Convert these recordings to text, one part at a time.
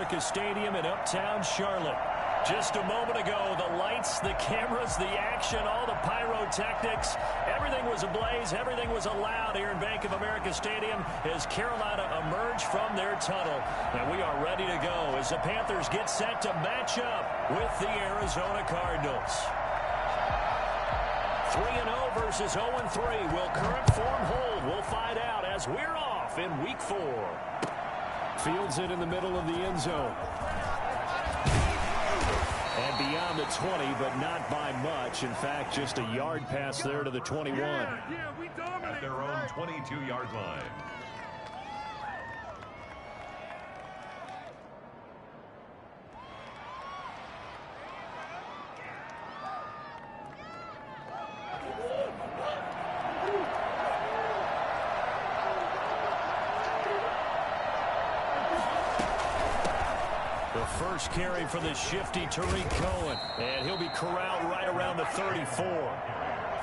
America Stadium in uptown Charlotte. Just a moment ago, the lights, the cameras, the action, all the pyrotechnics, everything was ablaze, everything was allowed here in Bank of America Stadium as Carolina emerged from their tunnel. And we are ready to go as the Panthers get set to match up with the Arizona Cardinals. 3-0 versus 0-3. Will current form hold? We'll find out as we're off in Week 4. Fields it in the middle of the end zone. And beyond the 20, but not by much. In fact, just a yard pass there to the 21. At their own 22-yard line. First carry for the shifty Tariq Cohen. And he'll be corralled right around the 34.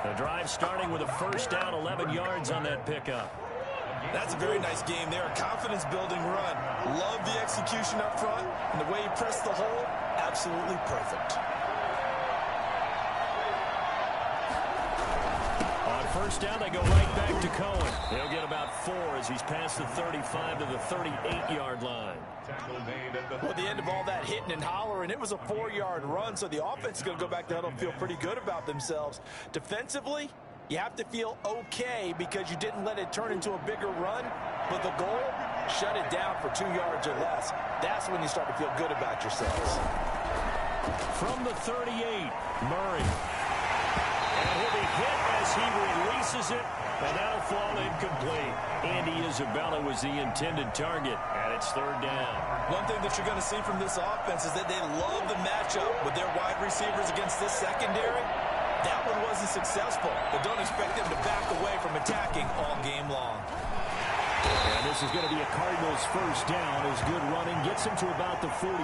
The drive starting with a first down, 11 yards on that pickup. That's a very nice game there. A confidence-building run. Love the execution up front. And the way he pressed the hole, absolutely perfect. First down, they go right back to Cohen. He'll get about 4 as he's past the 35 to the 38-yard line. Well, at the end of all that hitting and hollering, it was a 4-yard run, so the offense is going to go back to huddle and feel pretty good about themselves. Defensively, you have to feel okay because you didn't let it turn into a bigger run, but the goal, shut it down for 2 yards or less. That's when you start to feel good about yourselves. From the 38, Murray. And he'll be hit as he releases it, and that'll fall incomplete. Andy Isabella was the intended target, and it's third down. One thing that you're going to see from this offense is that they love the matchup with their wide receivers against this secondary. That one wasn't successful, but don't expect them to back away from attacking all game long. And this is going to be a Cardinals first down as good running gets him to about the 44.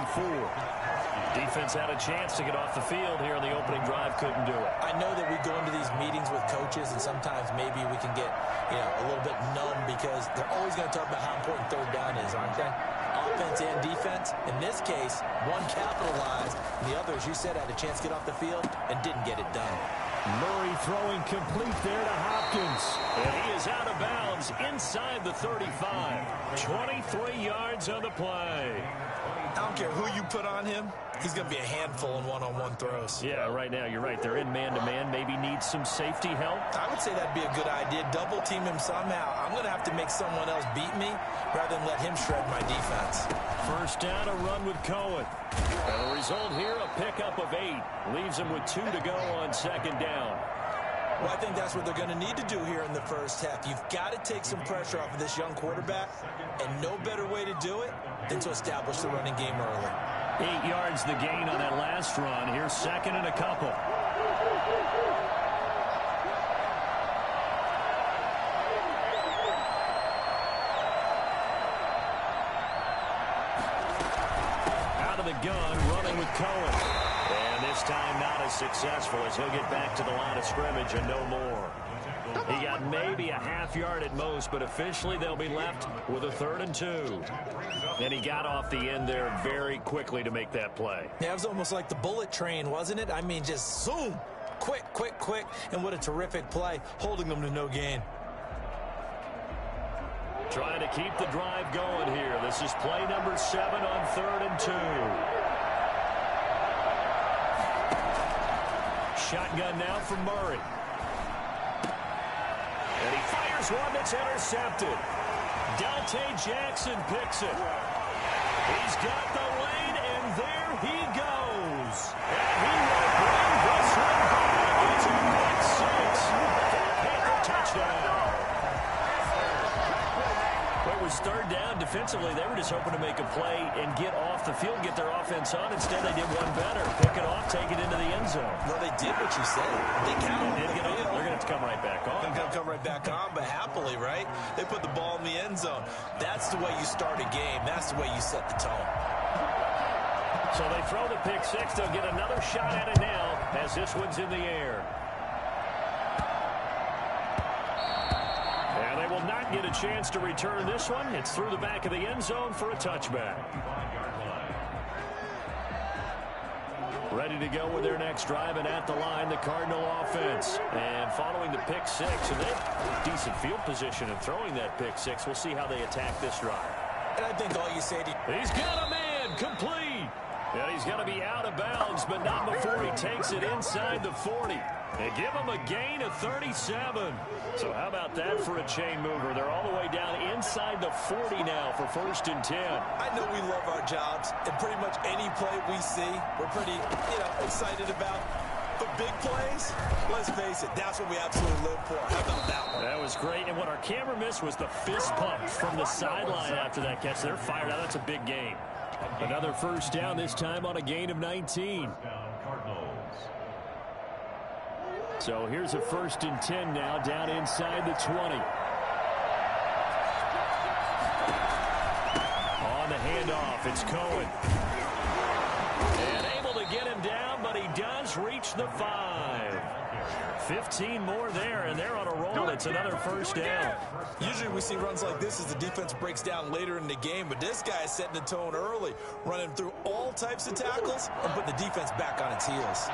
Defense had a chance to get off the field here in the opening drive, couldn't do it. I know that we go into these meetings with coaches, and sometimes maybe we can get, a little bit numb because they're always going to talk about how important third down is, aren't they? Offense and defense. In this case, one capitalized, and the other, as you said, had a chance to get off the field and didn't get it done. Murray throwing complete there to Hopkins. And he is out of bounds inside the 35. 23 yards on the play. I don't care who you put on him. He's going to be a handful in one-on-one throws. Yeah, right now, you're right. They're in man-to-man. Maybe needs some safety help. I would say that'd be a good idea. Double-team him somehow. I'm going to have to make someone else beat me rather than let him shred my defense. First down, a run with Cohen. And the result here, a pickup of 8. Leaves him with 2 to go on second down. Well, I think that's what they're going to need to do here in the first half. You've got to take some pressure off of this young quarterback, and no better way to do it than to establish the running game early. 8 yards the gain on that last run. Here's second and a couple. Out of the gun, running with Cohen. And this time not as successful as he'll get back to the line of scrimmage and no more. He got maybe a half yard at most, but officially they'll be left with a 3rd and 2. And he got off the end there very quickly to make that play. Yeah, it was almost like the bullet train, wasn't it? I mean, just zoom. Quick, quick, quick. And what a terrific play, holding them to no gain. Trying to keep the drive going here. This is play number 7 on 3rd and 2. Shotgun now from Murray. And he fires one that's intercepted. Dante Jackson picks it. He's got the lane, and there he goes. And he will bring this one back into mid-6 for a Panther touchdown. Well, it was third down. Defensively, they were just hoping to make a play and get off the field, get their offense on. Instead, they did one better. Pick it off, take it into the end zone. Well, they did what you said. They counted. They're going to have to come right back on. They're going to come right back on, but happily, right? They put the ball in the end zone. That's the way you start a game. That's the way you set the tone. So they throw the pick 6. They'll get another shot at it now as this one's in the air. And they will not get a chance to return this one. It's through the back of the end zone for a touchback. Ready to go with their next drive, and at the line, the Cardinal offense. And following the pick six, and they have decent field position in throwing that pick six. We'll see how they attack this drive. And I think all you say to... He's got a man, complete. And he's going to be out of bounds, but not before he takes it inside the 40. They give him a gain of 37. So how about that for a chain mover? They're all the way down inside the 40 now for 1st and 10. I know we love our jobs, and pretty much any play we see, we're pretty, excited about. But big plays, let's face it, that's what we absolutely live for. How about that one? That was great, and what our camera missed was the fist pump from the sideline after that catch. They're fired out. That's a big gain. Another first down, this time on a gain of 19. So here's a 1st and 10 now, down inside the 20. On the handoff, it's Cohen. And able to get him down, but he does reach the 5. 15 more there, and they're on a roll. It's another first down. Usually we see runs like this as the defense breaks down later in the game, but this guy is setting the tone early, running through all types of tackles and putting the defense back on its heels.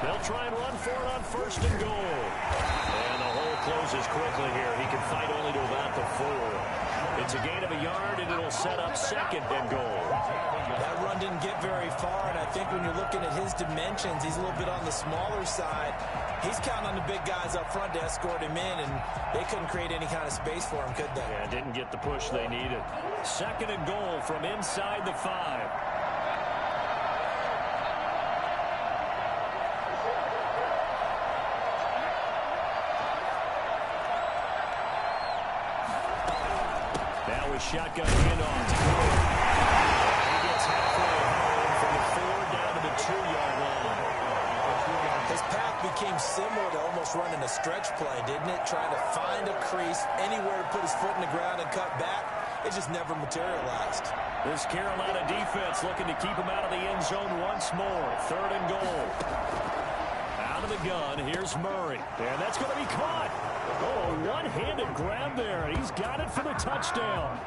They'll try and run for it on 1st and goal. And the hole closes quickly here. He can fight only to about the 4. It's a gain of a yard, and it'll set up 2nd and goal. That run didn't get very far, and I think when you're looking at his dimensions, he's a little bit on the smaller side. He's counting on the big guys up front to escort him in, and they couldn't create any kind of space for him, could they? Yeah, didn't get the push they needed. 2nd and goal from inside the 5. Shotgun handoff to Cohen. He gets halfway home from the 4 down to the 2-yard line. His path became similar to almost running a stretch play, didn't it? Trying to find a crease, anywhere to put his foot in the ground and cut back. It just never materialized. This Carolina defense looking to keep him out of the end zone once more. 3rd and goal. Out of the gun, here's Murray. And that's going to be caught. Oh, a one-handed grab there. He's got it for the touchdown.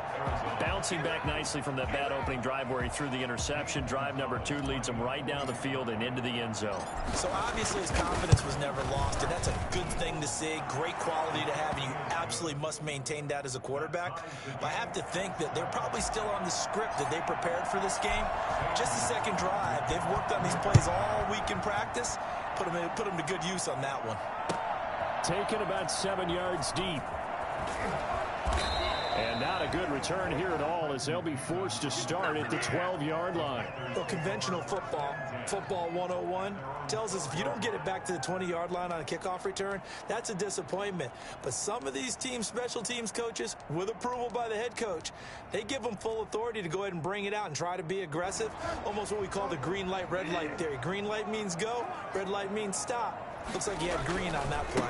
Bouncing back nicely from that bad opening drive where he threw the interception. Drive number 2 leads him right down the field and into the end zone. So obviously his confidence was never lost, and that's a good thing to see. Great quality to have, and you absolutely must maintain that as a quarterback. But I have to think that they're probably still on the script that they prepared for this game. Just the 2nd drive. They've worked on these plays all week in practice. Put them to good use on that one. Taken about 7 yards deep. And not a good return here at all as they'll be forced to start at the 12-yard line. Well, conventional football 101, tells us if you don't get it back to the 20-yard line on a kickoff return, that's a disappointment. But some of these team special teams coaches, with approval by the head coach, they give them full authority to go ahead and bring it out and try to be aggressive. Almost what we call the green light, red light theory. Green light means go, red light means stop. Looks like he had green on that play.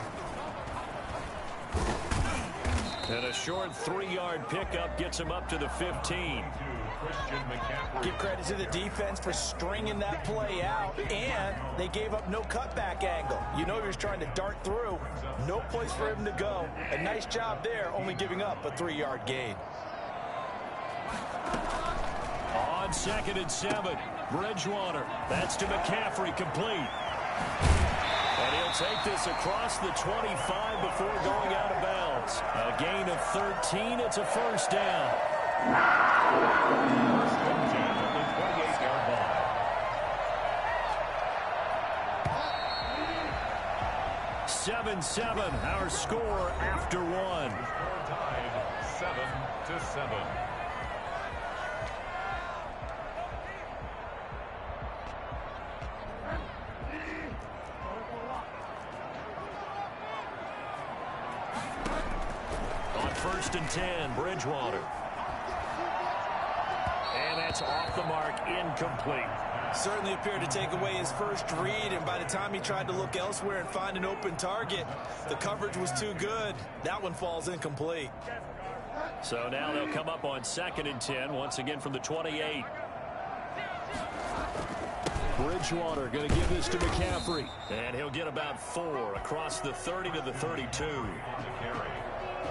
And a short 3-yard pickup gets him up to the 15. Give credit to the defense for stringing that play out, and they gave up no cutback angle. You know he was trying to dart through. No place for him to go. A nice job there, only giving up a 3-yard gain. On 2nd and 7, Bridgewater. That's to McCaffrey, complete. And he'll take this across the 25 before going out of bounds. A gain of 13. It's a first down. 7-7, our score after 1. Tied 7-7. On 1st and 10, Bridgewater. And that's off the mark, incomplete. Certainly appeared to take away his first read, and by the time he tried to look elsewhere and find an open target, the coverage was too good. That one falls incomplete. So now they'll come up on 2nd and 10, once again from the 28. Bridgewater going to give this to McCaffrey. And he'll get about 4 across the 30 to the 32.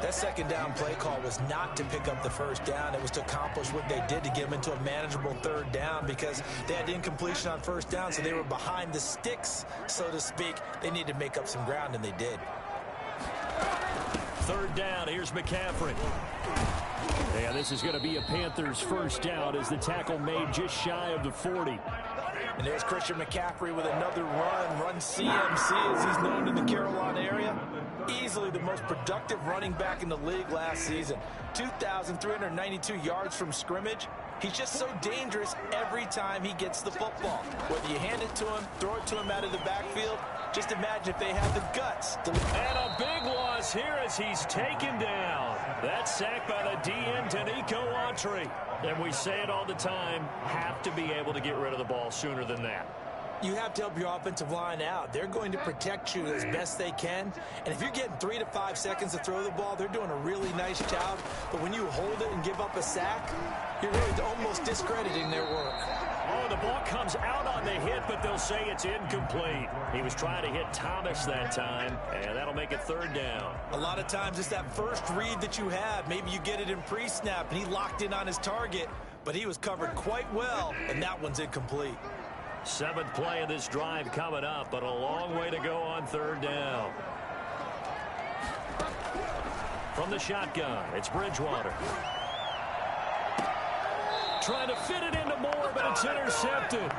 That second down play call was not to pick up the first down. It was to accomplish what they did to get them into a manageable third down because they had incompletion on first down, so they were behind the sticks, so to speak. They needed to make up some ground, and they did. Third down, here's McCaffrey. And this is going to be a Panthers first down as the tackle made just shy of the 40. And there's Christian McCaffrey with another run CMC as he's known in the Carolina area. Easily the most productive running back in the league last season. 2,392 yards from scrimmage. He's just so dangerous every time he gets the football. Whether you hand it to him, throw it to him out of the backfield, just imagine if they have the guts. And a big loss here as he's taken down. That's sacked by the DN, Danico Autry. And we say it all the time, have to be able to get rid of the ball sooner than that. You have to help your offensive line out. They're going to protect you as best they can. And if you're getting 3 to 5 seconds to throw the ball, they're doing a really nice job. But when you hold it and give up a sack, you're really almost discrediting their work. Oh, the ball comes out on the hit, but they'll say it's incomplete. He was trying to hit Thomas that time, and that'll make it third down. A lot of times it's that first read that you have. Maybe you get it in pre-snap, and he locked in on his target, but he was covered quite well, and that one's incomplete. 7th play of this drive coming up, but a long way to go on third down. From the shotgun, it's Bridgewater. Trying to fit it into Moore, but it's intercepted.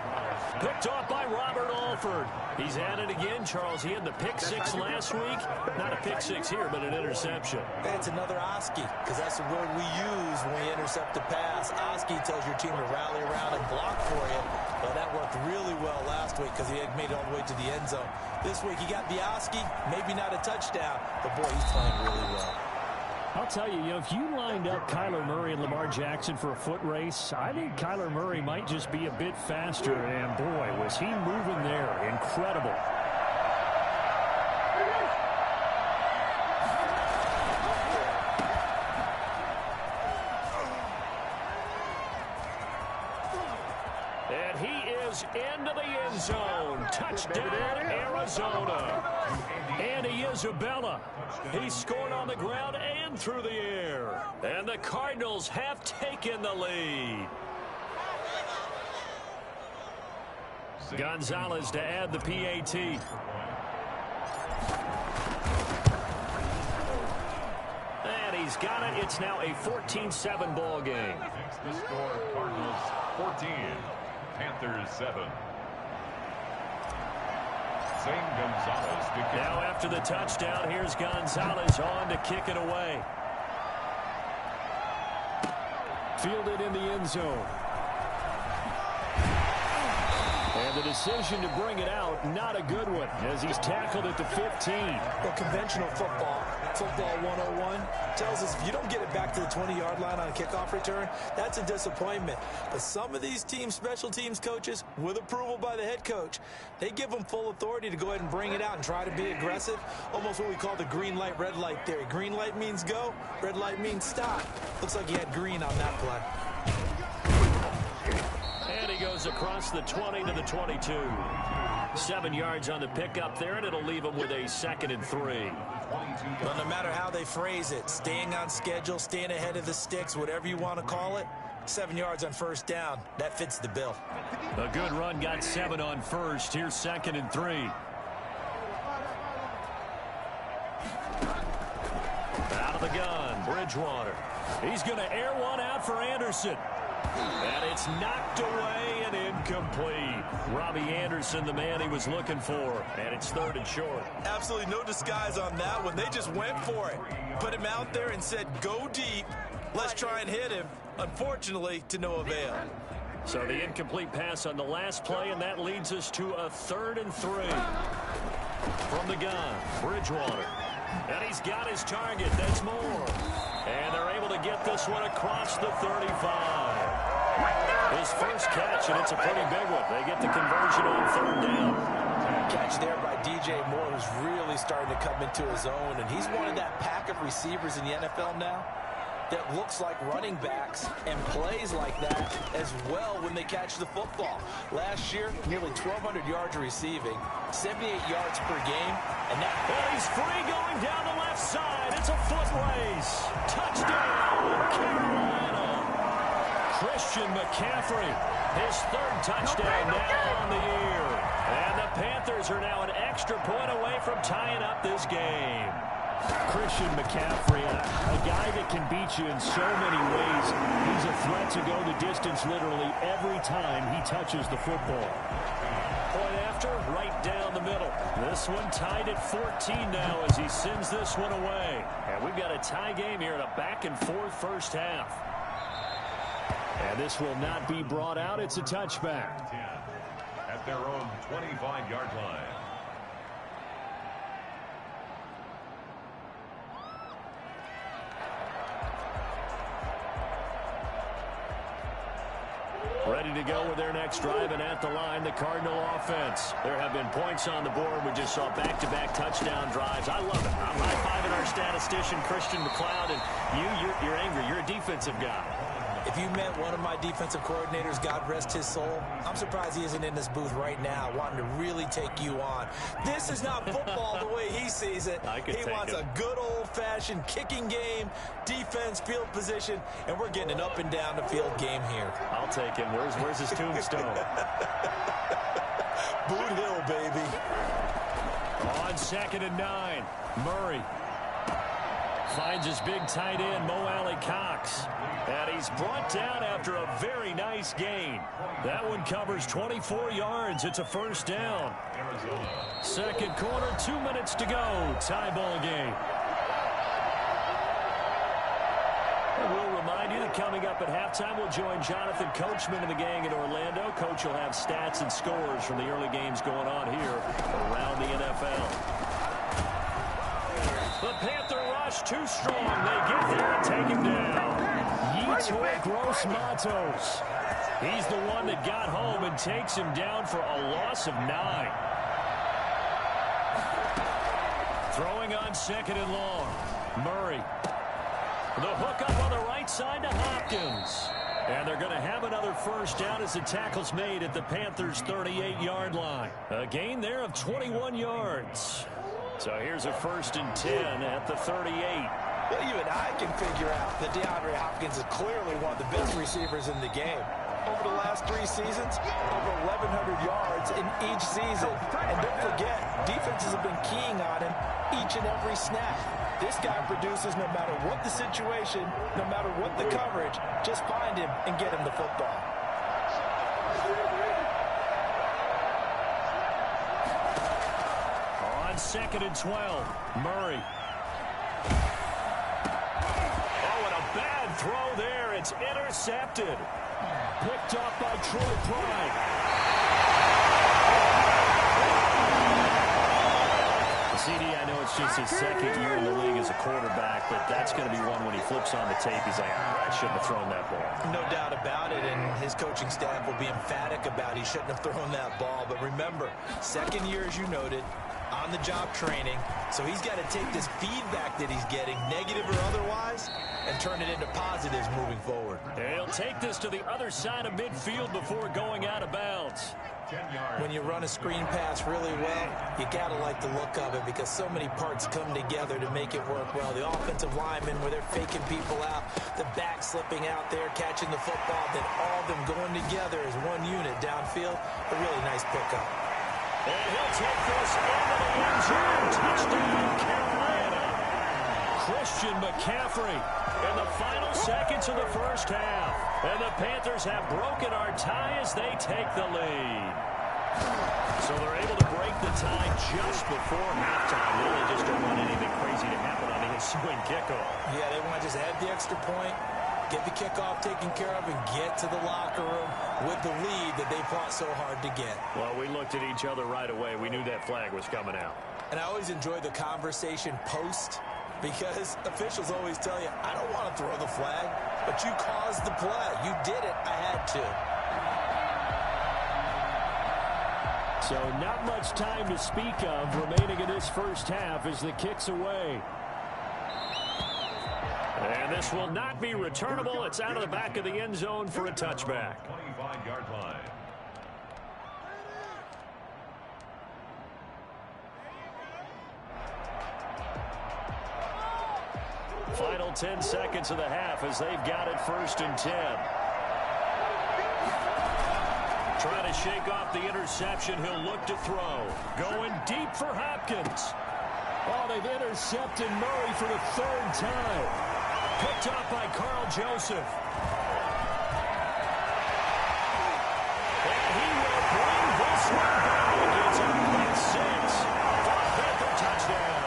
Picked off by Robert Alford. He's at it again, Charles. He had the pick 6 last week. Not a pick 6 here, but an interception. It's another Oski, because that's the word we use when we intercept a pass. Oski tells your team to rally around and block for you. Well, that worked really well last week because he had made it all the way to the end zone. This week he got the Oski, maybe not a touchdown, but boy, he's playing really well. I'll tell you, if you lined up Kyler Murray and Lamar Jackson for a foot race, I think Kyler Murray might just be a bit faster, and boy, was he moving there. Incredible. And he is into the end zone. Touchdown, Arizona. Andy Isabella. He scored on the ground and through the air. And the Cardinals have taken the lead. Gonzalez to add the PAT. And he's got it. It's now a 14-7 ball game. The score, Cardinals 14, Panthers 7. Gonzalez to kick. Now after the touchdown, here's Gonzalez on to kick it away. Fielded in the end zone. And the decision to bring it out, not a good one, as he's tackled at the 15. Well, conventional football 101, tells us if you don't get it back to the 20-yard line on a kickoff return, that's a disappointment. But some of these special teams coaches, with approval by the head coach, they give them full authority to go ahead and bring it out and try to be aggressive, almost what we call the green light, red light theory. Green light means go, red light means stop. Looks like he had green on that play. And he goes across the 20 to the 22. 7 yards on the pickup there, and it'll leave him with a 2nd and 3. Well, no matter how they phrase it, staying on schedule, staying ahead of the sticks, whatever you want to call it, 7 yards on first down, that fits the bill. A good run, got 7 on first. Here's 2nd and 3. Out of the gun, Bridgewater. He's going to air one out for Anderson. And it's knocked away and incomplete. Robbie Anderson, the man he was looking for. And it's 3rd and short. Absolutely no disguise on that one. They just went for it. Put him out there and said, go deep. Let's try and hit him. Unfortunately, to no avail. So the incomplete pass on the last play, and that leads us to a 3rd and 3. From the gun, Bridgewater. And he's got his target. That's Moore. And they're able to get this one across the 35. His first catch, and it's a pretty big one. They get the conversion on 3rd down. Catch there by DJ Moore, who's really starting to come into his own, and he's one of that pack of receivers in the NFL now. that looks like running backs and plays like that as well when they catch the football. Last year, nearly 1,200 yards receiving, 78 yards per game, and that... Well, he's free going down the left side. It's a foot race. Touchdown, Carolina. Christian McCaffrey, his third touchdown now on the year. And the Panthers are now an extra point away from tying up this game. Christian McCaffrey, a guy that can beat you in so many ways. He's a threat to go the distance literally every time he touches the football. Point after, right down the middle. This one tied at 14 now as he sends this one away. And we've got a tie game here in a back-and-forth first half. And this will not be brought out. It's a touchback. At their own 25-yard line. Ready to go with their next drive, and at the line, the Cardinal offense. There have been points on the board. We just saw back-to-back touchdown drives. I love it. I'm high-fiving our statistician, Christian McLeod, and you're angry. You're a defensive guy. If you met one of my defensive coordinators, God rest his soul, I'm surprised he isn't in this booth right now wanting to really take you on. This is not football the way he sees it. He wants a good old-fashioned kicking game, defense, field position, and we're getting an up-and-down-the-field game here. I'll take him. Where's his tombstone? Boot Hill, baby. On 2nd and 9, Murray finds his big tight end, Mo Alley Cox. And he's brought down after a very nice gain. That one covers 24 yards. It's a first down. Second quarter, 2 minutes to go. Tie ball game. And we'll remind you that coming up at halftime, we'll join Jonathan Coachman and the gang in Orlando. Coach will have stats and scores from the early games going on here around the NFL. The Panther rush too strong. They get there and take him down. Yetur Gross-Matos. He's the one that got home and takes him down for a loss of 9. Throwing on 2nd and long. Murray. The hook up on the right side to Hopkins. And they're going to have another first down as the tackle's made at the Panthers' 38-yard line. A gain there of 21 yards. So here's a 1st and 10 at the 38. Well, even I can figure out that DeAndre Hopkins is clearly one of the best receivers in the game. Over the last 3 seasons, over 1,100 yards in each season. And don't forget, defenses have been keying on him each and every snap. This guy produces no matter what the situation, no matter what the coverage. Just find him and get him the football. On 2nd and 12, Murray. Oh, and a bad throw there. It's intercepted. Picked up by Troy Pride. CD, I know it's just his 2nd year in the league as a quarterback, but that's going to be one when he flips on the tape, he's like, I shouldn't have thrown that ball. No doubt about it, and his coaching staff will be emphatic about he shouldn't have thrown that ball. But remember, 2nd year, as you noted, on-the-job training, so he's got to take this feedback that he's getting, negative or otherwise, and turn it into positives moving forward. He'll take this to the other side of midfield before going out of bounds. When you run a screen pass really well, you got to like the look of it because so many parts come together to make it work well. The offensive linemen, where they're faking people out, the back slipping out there, catching the football, then all of them going together as one unit downfield. A really nice pickup. And he'll take this into the end zone. Touchdown, Carolina. Christian McCaffrey in the final seconds of the first half. And the Panthers have broken our tie as they take the lead. So they're able to break the tie just before halftime. Really just don't want anything crazy to happen on the ensuing kickoff. Yeah, they want to just add the extra point, get the kickoff taken care of, and get to the locker room with the lead that they fought so hard to get. Well, we looked at each other right away. We knew that flag was coming out. And I always enjoy the conversation post, because officials always tell you, I don't want to throw the flag, but you caused the play. You did it. I had to. So not much time to speak of remaining in this first half as the kick's away. And this will not be returnable. It's out of the back of the end zone for a touchback. 25-yard line. Final 10 seconds of the half as they've got it 1st and 10. Trying to shake off the interception. He'll look to throw. Going deep for Hopkins. Oh, they've intercepted Murray for the 3rd time. Picked up by Carl Joseph. And he will bring this one back. It's up at 6. Panther touchdown.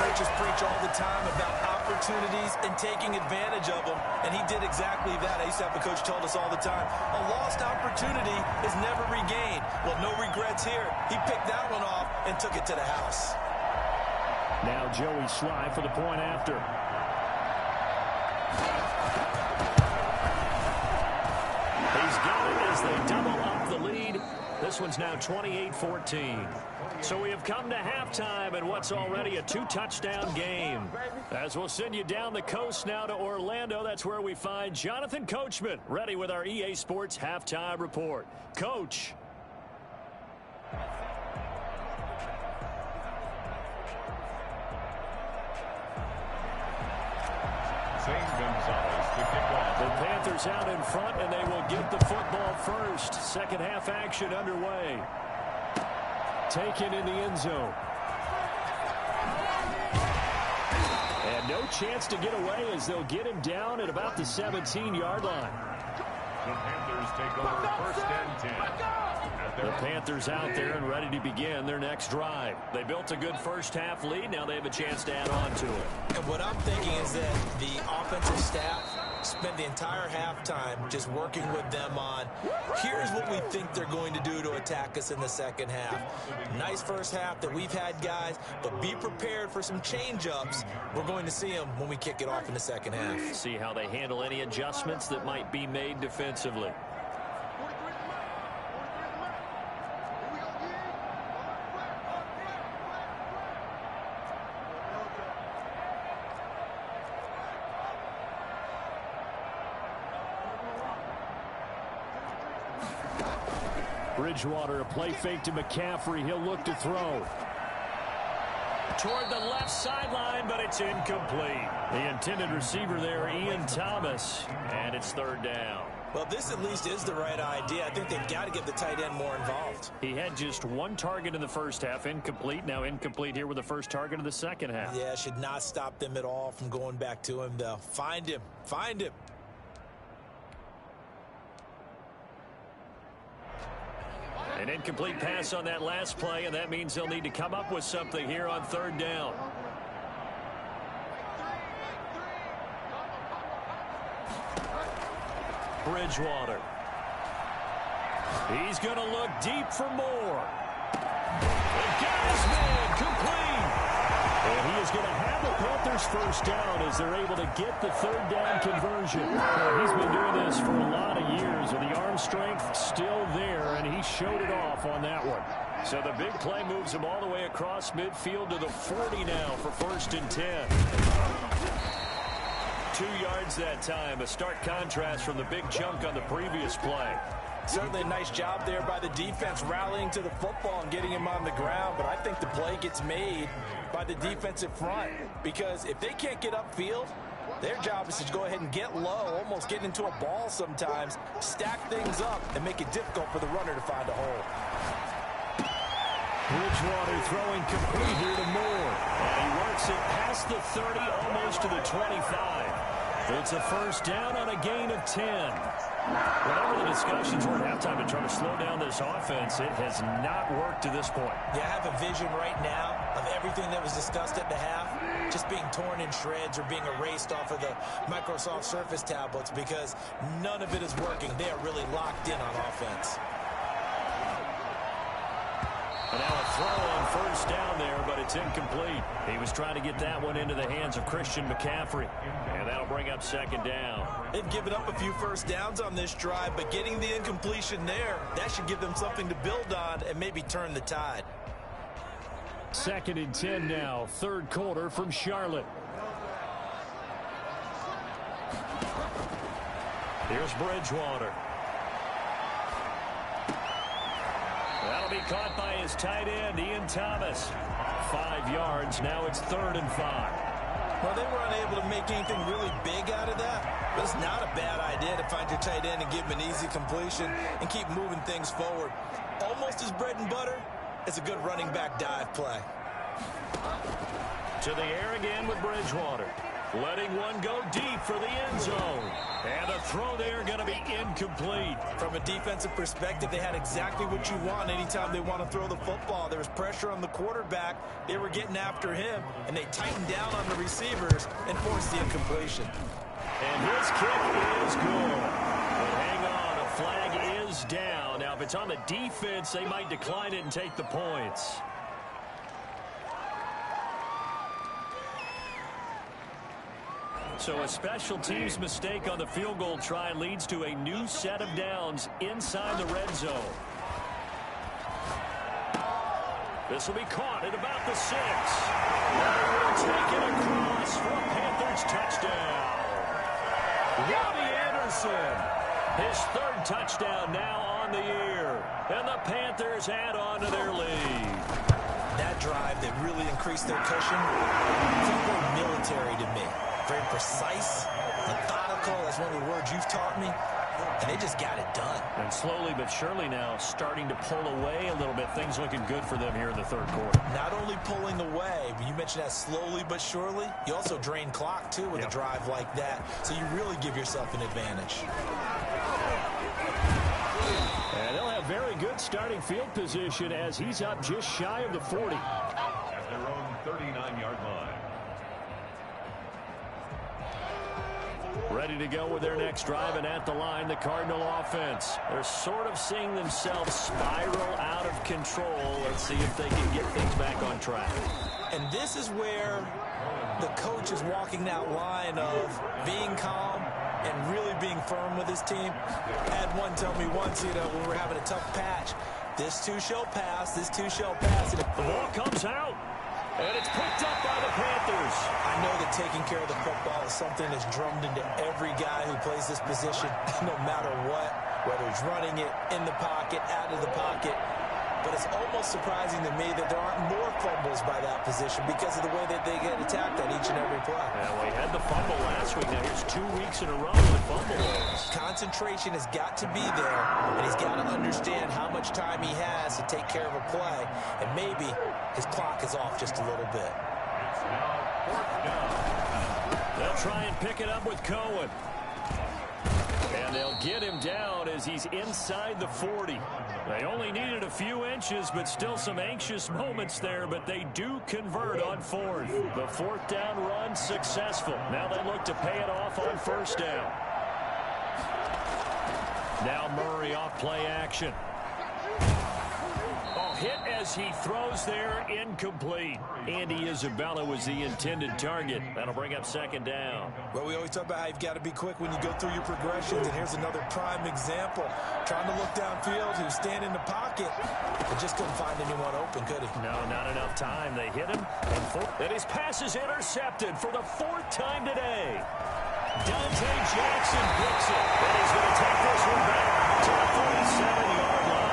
Coaches preach all the time about opportunities and taking advantage of them, and he did exactly that. I used to have a coach told us all the time, a lost opportunity is never regained. Well, no regrets here. He picked that one off and took it to the house. Now Joey Sly for the point after. He's got it as they double up the lead. This one's now 28-14. So we have come to halftime in what's already a 2-touchdown game. As we'll send you down the coast now to Orlando, that's where we find Jonathan Coachman ready with our EA Sports Halftime Report. Coach. The Panthers out in front, and they will get the football first. Second half action underway. Taken in the end zone. And no chance to get away as they'll get him down at about the 17-yard line. The Panthers take over 1st and 10. The Panthers out there and ready to begin their next drive. They built a good first half lead. Now they have a chance to add on to it. And what I'm thinking is that the offensive staff spent the entire halftime just working with them on, here's what we think they're going to do to attack us in the second half. Nice first half that we've had, guys, but be prepared for some change-ups. We're going to see them when we kick it off in the second half. See how they handle any adjustments that might be made defensively. Bridgewater, a play fake to McCaffrey. He'll look to throw. Toward the left sideline, but it's incomplete. The intended receiver there, Ian Thomas, and it's 3rd down. Well, this at least is the right idea. I think they've got to get the tight end more involved. He had just 1 target in the first half, incomplete. Now incomplete here with the first target of the second half. Yeah, should not stop them at all from going back to him, though. Find him. Find him. An incomplete pass on that last play, and that means they'll need to come up with something here on 3rd down. Bridgewater. He's going to look deep for more. And got his man complete. And he is going to have the Panthers first down as they're able to get the 3rd down conversion. He's been doing this for a lot of years, and the arm strength still there, and he showed it off on that one. So the big play moves him all the way across midfield to the 40 now for 1st and 10. 2 yards that time, a stark contrast from the big chunk on the previous play. Certainly a nice job there by the defense rallying to the football and getting him on the ground, but I think the play gets made by the defensive front because if they can't get upfield, their job is to go ahead and get low, almost get into a ball sometimes, stack things up, and make it difficult for the runner to find a hole. Bridgewater throwing complete here to Moore. And he works it past the 30, almost to the 25. It's a first down on a gain of 10. Whatever the discussions were at halftime to try to slow down this offense, it has not worked to this point. Yeah, I have a vision right now of everything that was discussed at the half just being torn in shreds or being erased off of the Microsoft Surface tablets because none of it is working. They are really locked in on offense. And now a throw on first down there, but it's incomplete. He was trying to get that one into the hands of Christian McCaffrey. And that'll bring up 2nd down. They've given up a few first downs on this drive, but getting the incompletion there, that should give them something to build on and maybe turn the tide. 2nd and 10 now, 3rd quarter from Charlotte. Here's Bridgewater. That'll be caught by his tight end, Ian Thomas. 5 yards. Now it's 3rd and 5. Well, they were unable to make anything really big out of that, but it's not a bad idea to find your tight end and give him an easy completion and keep moving things forward. Almost as bread and butter, it's a good running back dive play. To the air again with Bridgewater. Letting one go deep for the end zone. And the throw there going to be incomplete. From a defensive perspective, they had exactly what you want anytime they want to throw the football. There was pressure on the quarterback. They were getting after him, and they tightened down on the receivers and forced the incompletion. And his kick is good. But hang on, a flag is down. Now, if it's on the defense, they might decline it and take the points. So a special teams mistake on the field goal try leads to a new set of downs inside the red zone. This will be caught at about the 6. They will take it across for a Panthers touchdown. Robbie Anderson, his 3rd touchdown now on the year. And the Panthers add on to their lead. That drive that really increased their cushion felt very military to me. Very precise, methodical. That's one of the words you've taught me. And they just got it done. And slowly but surely now starting to pull away a little bit. Things looking good for them here in the 3rd quarter. Not only pulling away, but you mentioned that slowly but surely. You also drain clock, too, with a drive like that. So you really give yourself an advantage. And they'll have very good starting field position as he's up just shy of the 40. At their own 39-yard line. Ready to go with their next drive, and at the line, the Cardinal offense. They're sort of seeing themselves spiral out of control. Let's see if they can get things back on track. And this is where the coach is walking that line of being calm and really being firm with his team. I had one tell me once, when we were having a tough patch, this too shall pass, this too shall pass. And the ball comes out. And it's picked up by the Panthers. I know that taking care of the football is something that's drummed into every guy who plays this position, no matter what, whether he's running it, in the pocket, out of the pocket. But it's almost surprising to me that there aren't more fumbles by that position because of the way that they get attacked at each and every play. Yeah, we had the fumble last week. Now here's 2 weeks in a row with the fumble. Concentration has got to be there, and he's got to understand how much time he has to take care of a play, and maybe his clock is off just a little bit. They'll try and pick it up with Cohen. And they'll get him down as he's inside the 40. They only needed a few inches, but still some anxious moments there, but they do convert on 4th. The 4th down run successful. Now they look to pay it off on 1st down. Now Murray off play action. Hit as he throws there, incomplete. Andy Isabella was the intended target. That'll bring up 2nd down. Well, we always talk about how you've got to be quick when you go through your progressions, and here's another prime example. Trying to look downfield, he was standing in the pocket, but just couldn't find anyone open, could he? No, not enough time. They hit him, and his pass is intercepted for the 4th time today. Dante Jackson picks it, and he's going to take this one back to the 47-yard line.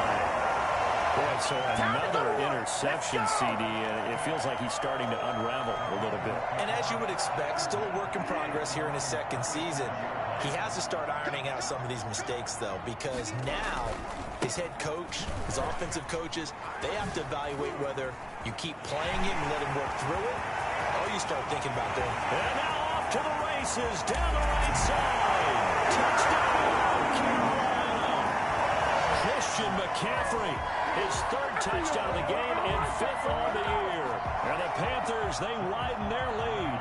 Boy, so another interception, CD, and it feels like he's starting to unravel a little bit. And as you would expect, still a work in progress here in his 2nd season. He has to start ironing out some of these mistakes, though, because now his head coach, his offensive coaches, they have to evaluate whether you keep playing him and let him work through it, or you start thinking about going. And now off to the races, down the right side. Touchdown, Carolina. Christian McCaffrey. His 3rd touchdown of the game and 5th on the year. And the Panthers, they widen their lead.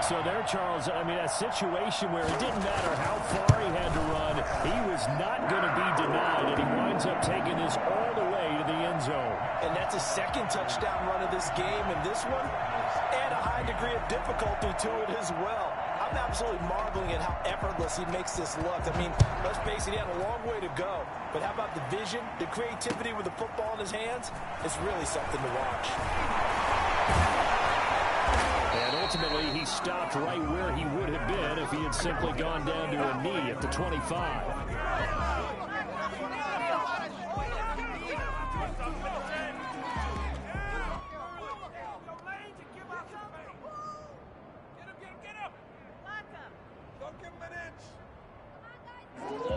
So there, Charles, I mean, a situation where it didn't matter how far he had to run, he was not going to be denied, and he winds up taking this all the way to the end zone. And that's a 2nd touchdown run of this game, and this one, and a high degree of difficulty to it as well. I'm absolutely marveling at how effortless he makes this look. I mean, let's face it, he had a long way to go. But how about the vision, the creativity with the football in his hands? It's really something to watch. And ultimately he stopped right where he would have been if he had simply gone down to a knee at the 25.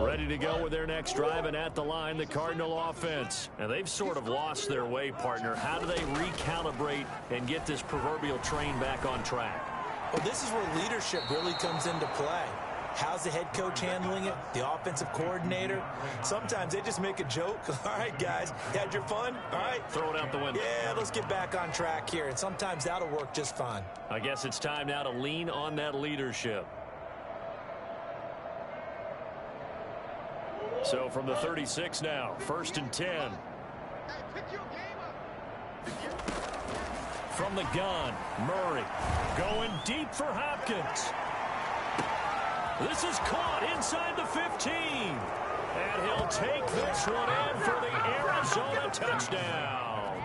Ready to go with their next drive, and at the line, the Cardinal offense. And they've sort of lost their way, partner. How do they recalibrate and get this proverbial train back on track? Well, this is where leadership really comes into play. How's the head coach handling it? The offensive coordinator? Sometimes they just make a joke. All right, guys, you had your fun? All right. Throw it out the window. Yeah, let's get back on track here. And sometimes that'll work just fine. I guess it's time now to lean on that leadership. So from the 36 now, 1st and 10. From the gun, Murray going deep for Hopkins. This is caught inside the 15. And he'll take this one in for the Arizona touchdown.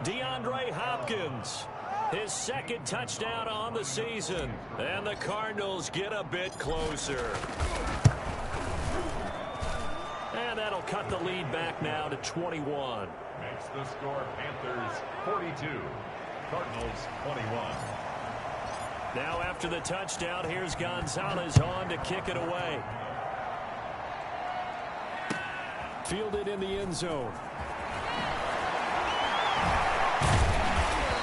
DeAndre Hopkins, his second touchdown on the season. And the Cardinals get a bit closer. And that'll cut the lead back now to 21. Makes the score Panthers 42, Cardinals 21. Now after the touchdown, here's Gonzalez on to kick it away. Fielded in the end zone.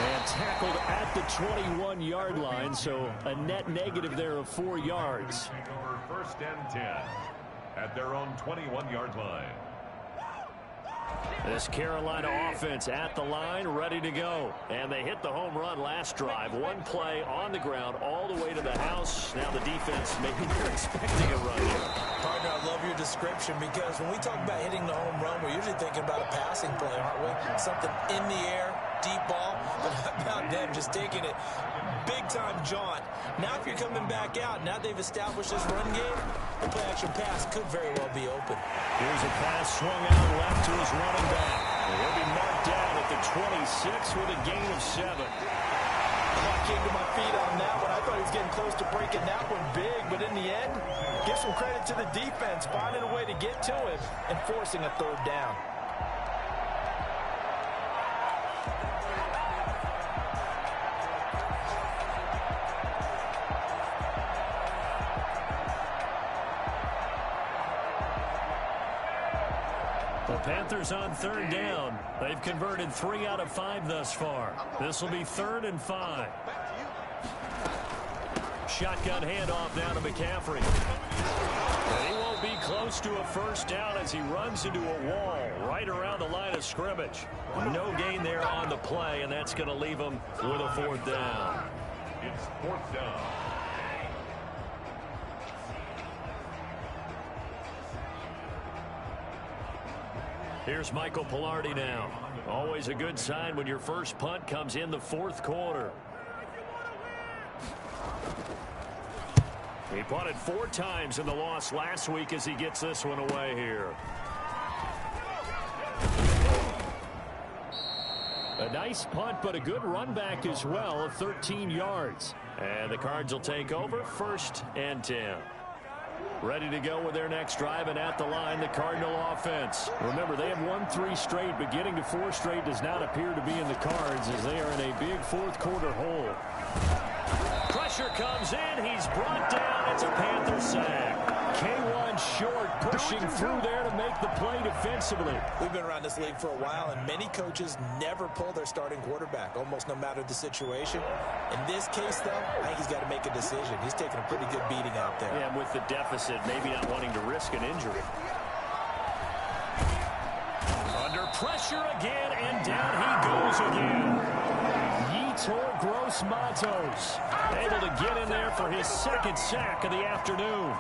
And tackled at the 21-yard line, so a net negative there of 4 yards. Take over 1st and 10 at their own 21-yard line. This Carolina offense at the line, ready to go. And they hit the home run last drive. One play on the ground all the way to the house. Now the defense, maybe they're expecting a run here. Partner, I love your description because when we talk about hitting the home run, we're usually thinking about a passing play, aren't we? Something in the air, deep ball. But how about them just taking it big-time jaunt? Now if you're coming back out, now they've established this run game, the play-action pass could very well be open. Here's a pass swung out left to his running back. And he'll be marked down at the 26 with a gain of 7. I came to my feet on that one. I thought he was getting close to breaking that one big, but in the end, give some credit to the defense, finding a way to get to him and forcing a 3rd down. The Panthers on 3rd down. They've converted 3 out of 5 thus far. This will be 3rd and 5. Shotgun handoff now to McCaffrey. And he won't be close to a 1st down as he runs into a wall right around the line of scrimmage. No gain there on the play, and that's going to leave him with a 4th down. It's 4th down. Here's Michael Pilardi now. Always a good sign when your first punt comes in the 4th quarter. He punted 4 times in the loss last week as he gets this one away here. A nice punt, but a good run back as well of 13 yards. And the Cards will take over 1st and 10. Ready to go with their next drive, and at the line, the Cardinal offense. Remember, they have won 3 straight, but getting to 4 straight does not appear to be in the cards as they are in a big 4th quarter hole. Pressure comes in. He's brought down. It's a Panther sack. K1 short, pushing through there to make the play defensively. We've been around this league for a while, and many coaches never pull their starting quarterback, almost no matter the situation. In this case, though, I think he's got to make a decision. He's taking a pretty good beating out there. Yeah, and with the deficit, maybe not wanting to risk an injury. Under pressure again, and down he goes again. Yetur Gross-Matos able to get in there for his 2nd sack of the afternoon.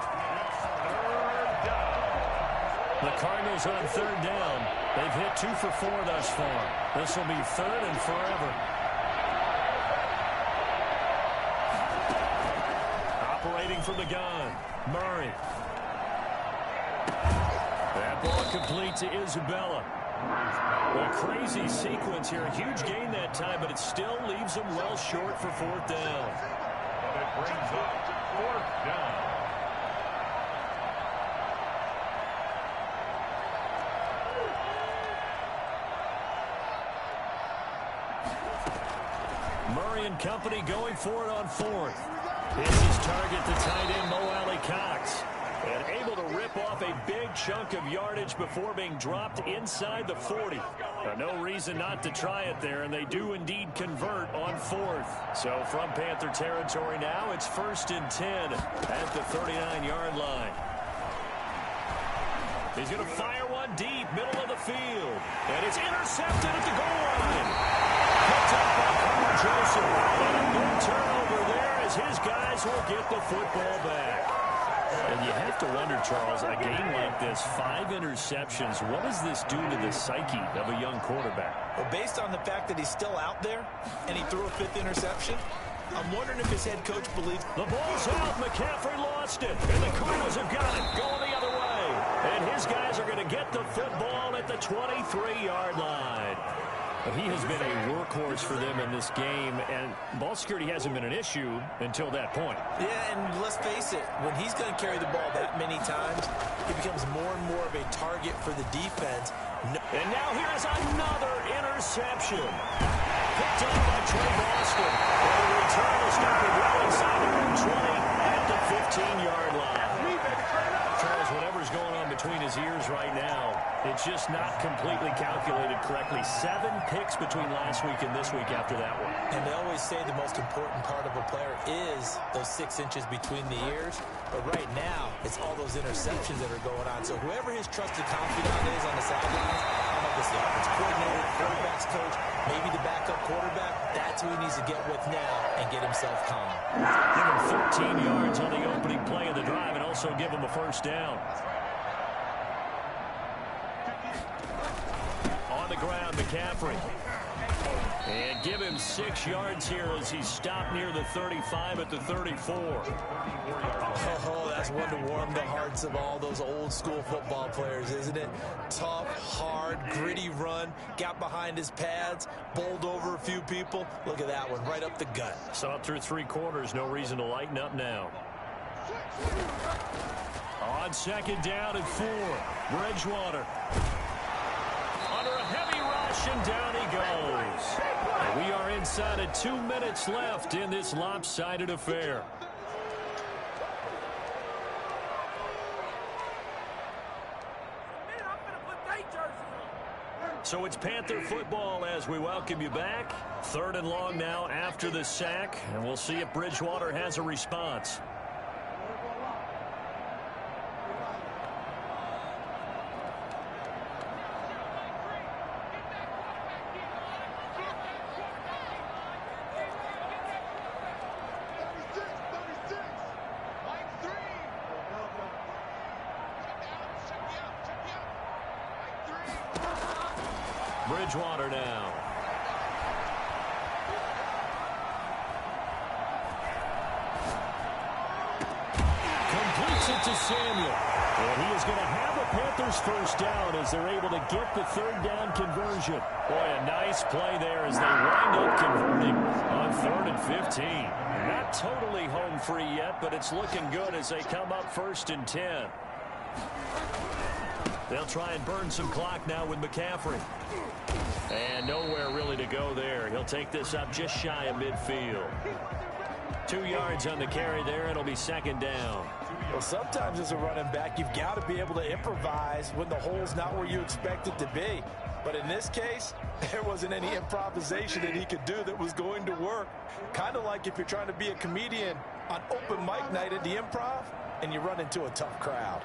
The Cardinals on 3rd down. They've hit 2 for 4 thus far. This will be 3rd and forever. Operating from the gun, Murray. That ball complete to Isabella. A crazy sequence here. Huge gain that time, but it still leaves them well short for fourth down. And it brings up fourth down. Murray and company going for it on fourth. This is target to tight end Mo Alley Cox. And able to rip off a big chunk of yardage before being dropped inside the 40. No reason not to try it there, and they do indeed convert on fourth. So from Panther territory now, it's 1st and 10 at the 39-yard line. He's going to fire one deep, middle of the field. And it's intercepted at the goal line. Picked up by Connor Joseph. And a good turnover there as his guys will get the football back. And you have to wonder, Charles, a game like this, 5 interceptions, what does this do to the psyche of a young quarterback? Well, based on the fact that he's still out there and he threw a 5th interception, I'm wondering if his head coach believes. The ball's out. McCaffrey lost it. And the Cardinals have got it going the other way. And his guys are going to get the football at the 23-yard line. He has been a workhorse for them in this game, and ball security hasn't been an issue until that point. Yeah, and let's face it, when he's going to carry the ball that many times, he becomes more and more of a target for the defense. And now here's another interception. Picked up by Trey Boston. And the return will stop it well inside the 20 at the 15-yard line. Charles, whatever's going on between his ears right now, it's just not completely calculated correctly. 7 picks between last week and this week after that one. And they always say the most important part of a player is those 6 inches between the ears. But right now, it's all those interceptions that are going on. So whoever his trusted confidant is on the sidelines, how about this, the offense coordinator, quarterback's coach, maybe the backup quarterback, that's who he needs to get with now and get himself calm. Give him 13 yards on the opening play of the drive and also give him a first down. On the ground, McCaffrey. And give him 6 yards here as he's stopped near the 35 at the 34. Oh, that's one to warm the hearts of all those old school football players, isn't it? Tough, hard, gritty run. Got behind his pads, bowled over a few people. Look at that one, right up the gut. So up through 3 quarters, no reason to lighten up now. On 2nd down and 4, Bridgewater. Under a heavy rush, and down he goes. And we are inside of 2 minutes left in this lopsided affair. So it's Panther football as we welcome you back. 3rd and long now after the sack, and we'll see if Bridgewater has a response. Bridgewater now. Completes it to Samuel. And he is going to have a Panthers first down as they're able to get the 3rd down conversion. Boy, a nice play there as they wind up converting on 3rd and 15. Not totally home free yet, but it's looking good as they come up 1st and 10. They'll try and burn some clock now with McCaffrey. And nowhere really to go there. He'll take this up just shy of midfield. 2 yards on the carry there. It'll be 2nd down. Well, sometimes as a running back, you've got to be able to improvise when the hole's not where you expect it to be. But in this case, there wasn't any improvisation that he could do that was going to work. Kind of like if you're trying to be a comedian on open mic night at the Improv and you run into a tough crowd.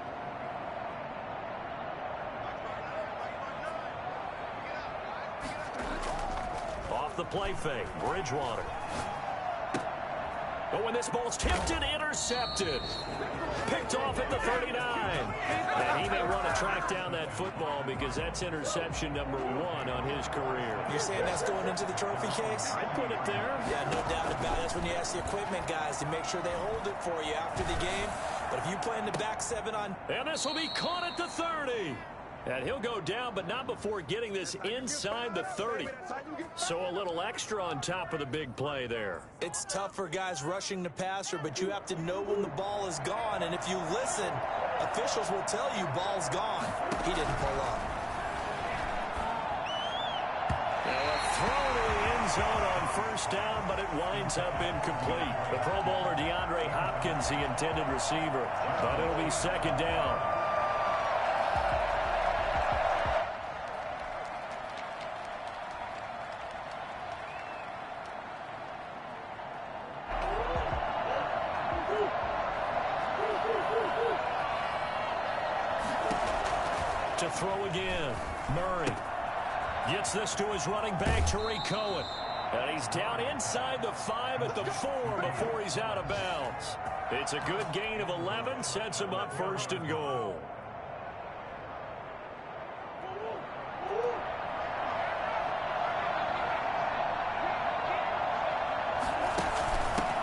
Off the play fake, Bridgewater. Oh, and this ball's tipped and intercepted. Picked off at the 39. And he may want to track down that football because that's interception number 1 on his career. You're saying that's going into the trophy case? I'd put it there. Yeah, no doubt about it. That's when you ask the equipment guys to make sure they hold it for you after the game. But if you play in the back 7 on... And this will be caught at the 30. And he'll go down, but not before getting this inside the 30. So a little extra on top of the big play there. It's tough for guys rushing the passer, but you have to know when the ball is gone. And if you listen, officials will tell you ball's gone. He didn't pull up. Throw to the end zone on first down, but it winds up incomplete. The Pro Bowler DeAndre Hopkins, the intended receiver, but it'll be second down. To throw again, Murray. Gets this to his running back, Tariq Cohen. And he's down inside the 5 at the 4 before he's out of bounds. It's a good gain of 11, sets him up first and goal.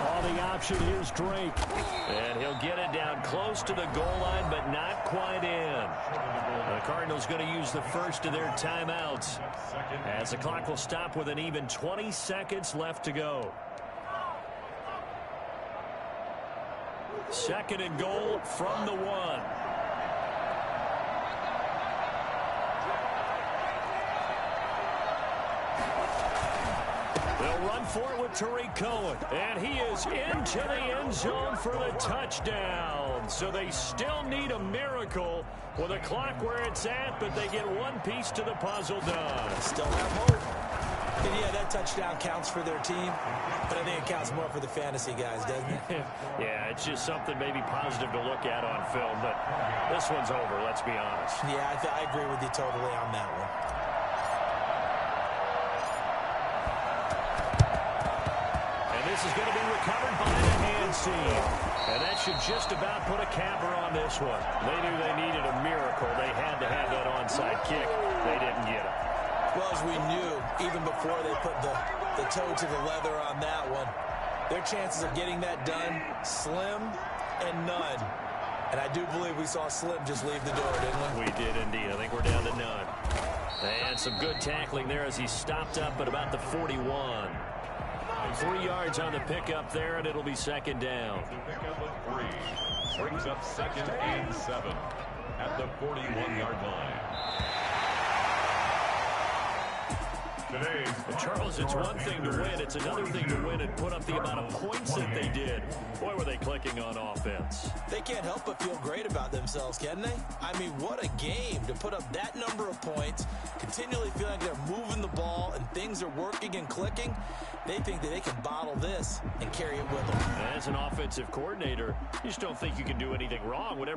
On the option, here's Drake. And he'll get it down close to the goal line, but not quite in. The Cardinals going to use the first of their timeouts as the clock will stop with an even 20 seconds left to go. Second and goal from the 1. They'll run for it with Tariq Cohen. And he is into the end zone for the touchdown. So they still need a miracle with a clock where it's at, but they get one piece to the puzzle done. Still have hope. And yeah, that touchdown counts for their team, but I think it counts more for the fantasy guys, doesn't it? Yeah, it's just something maybe positive to look at on film, but this one's over, let's be honest. Yeah, I agree with you totally on that one. This is going to be recovered by the hands team. And that should just about put a capper on this one. They knew they needed a miracle. They had to have that onside kick. They didn't get it. Well, as we knew, even before they put the toe to the leather on that one, their chances of getting that done, slim and none. And I do believe we saw Slim just leave the door, didn't we? We did indeed. I think we're down to none. And some good tackling there as he stopped up at about the 41. 3 yards on the pickup there, and it'll be second down. The pickup of 3 brings up second and 7 at the 41-yard line. Charles, it's one thing to win. It's another thing to win and put up the amount of points that they did. Boy, were they clicking on offense. They can't help but feel great about themselves, can they? I mean, what a game to put up that number of points, continually feeling like they're moving the ball and things are working and clicking. They think that they can bottle this and carry it with them. As an offensive coordinator, you just don't think you can do anything wrong. Whatever